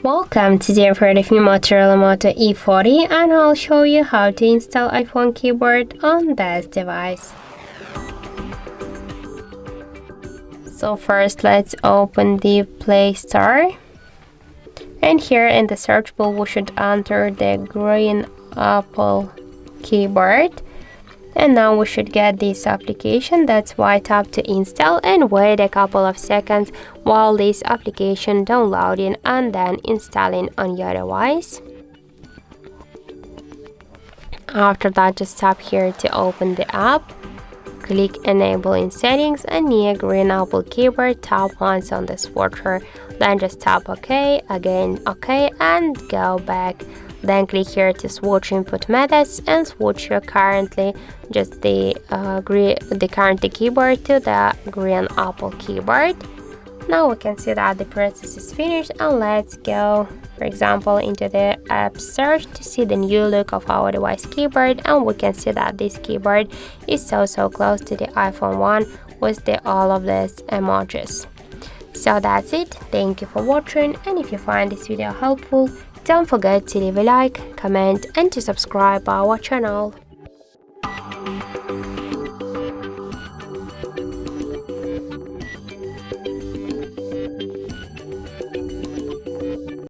Welcome, today I've heard of new Motorola Moto E40 and I'll show you how to install iPhone keyboard on this device. So first let's open the Play Store, and here in the search bar we should enter the green Apple keyboard. And now we should get this application. That's why tap to install and wait a couple of seconds while this application downloading and then installing on your device. After that, just tap here to open the app. Click enable in settings and near green Apple keyboard tap once on the swatcher. Then just tap OK, again OK, and go back. Then click here to swatch input methods and swatch your currently just the current keyboard to the green Apple keyboard. Now we can see that the process is finished, and let's go, for example, into the app search to see the new look of our device keyboard, and we can see that this keyboard is so close to the iPhone 1 with all of these emojis. So that's it. Thank you for watching, and if you find this video helpful, don't forget to leave a like, comment and to subscribe our channel.